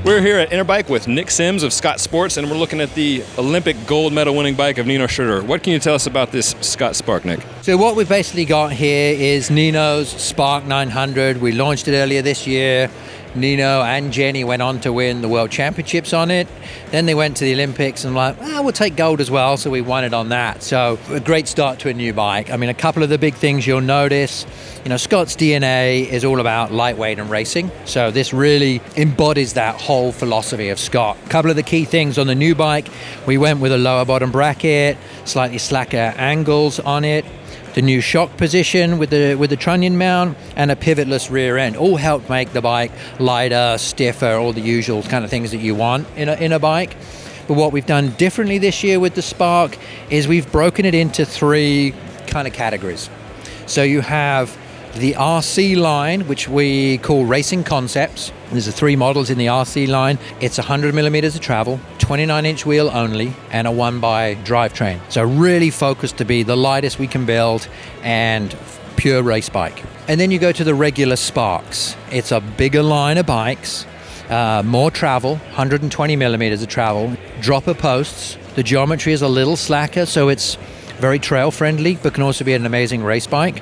We're here at Interbike with Nick Sims of Scott Sports, and we're looking at the Olympic gold medal winning bike of Nino Schurter. What can you tell us about this Scott Spark, Nick? So what we've basically got here is Nino's Spark 900. We launched it earlier this year. Nino and Jenny went on to win the World Championships on it. Then they went to the Olympics and we'll take gold as well, so we won it on that. So a great start to a new bike. I mean, a couple of the big things you'll notice, Scott's DNA is all about lightweight and racing. So this really embodies that whole philosophy of Scott. A couple of the key things on the new bike, we went with a lower bottom bracket, slightly slacker angles on it, the new shock position with the trunnion mount, and a pivotless rear end. All helped make the bike lighter, stiffer, all the usual kind of things that you want in a bike. But what we've done differently this year with the Spark is we've broken it into three kind of categories. So you have the RC line, which we call Racing Concepts. There's three models in the RC line. It's 100 millimeters of travel, 29-inch wheel only, and a 1x drivetrain. So really focused to be the lightest we can build and pure race bike. And then you go to the regular Sparks. It's a bigger line of bikes, more travel, 120 millimeters of travel, dropper posts. The geometry is a little slacker, so it's very trail friendly, but can also be an amazing race bike.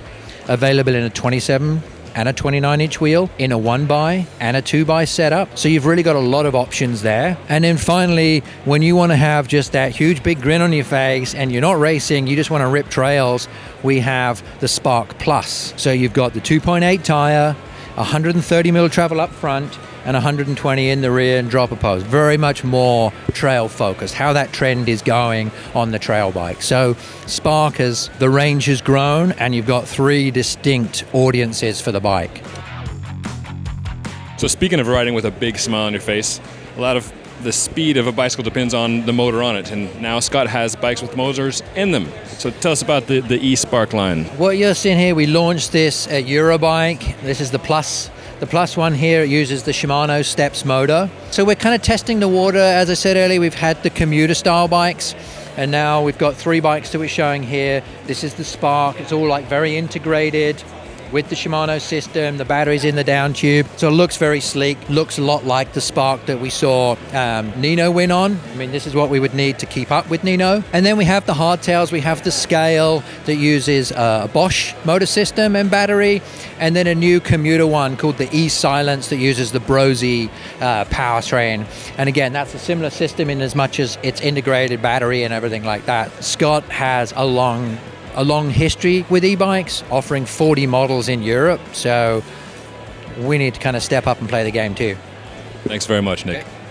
Available in a 27 and a 29-inch wheel, in a 1x and a 2x setup. So you've really got a lot of options there. And then finally, when you want to have just that huge big grin on your face and you're not racing, you just want to rip trails, we have the Spark Plus. So you've got the 2.8 tire, 130 mil travel up front, and 120 in the rear and dropper post. Very much more trail focused, how that trend is going on the trail bike. So Spark, as the range has grown, and you've got three distinct audiences for the bike. So speaking of riding with a big smile on your face, a lot of the speed of a bicycle depends on the motor on it, and now Scott has bikes with motors in them. So tell us about the e-Spark line. What you're seeing here, we launched this at Eurobike. This is the Plus. The Plus one here uses the Shimano Steps motor. So we're kind of testing the water. As I said earlier, we've had the commuter style bikes, and now we've got three bikes that we're showing here. This is the Spark. It's all very integrated with the Shimano system. The battery's in the down tube, so it looks very sleek. Looks a lot like the Spark that we saw Nino win on. I mean, this is what we would need to keep up with Nino. And then we have the hardtails. We have the Scale that uses a Bosch motor system and battery, and then a new commuter one called the E-Silence that uses the Brose powertrain. And again, that's a similar system in as much as it's integrated battery and everything like that. Scott has a long history with e-bikes, offering 40 models in Europe, so we need to kind of step up and play the game too. Thanks very much, Nick. Okay.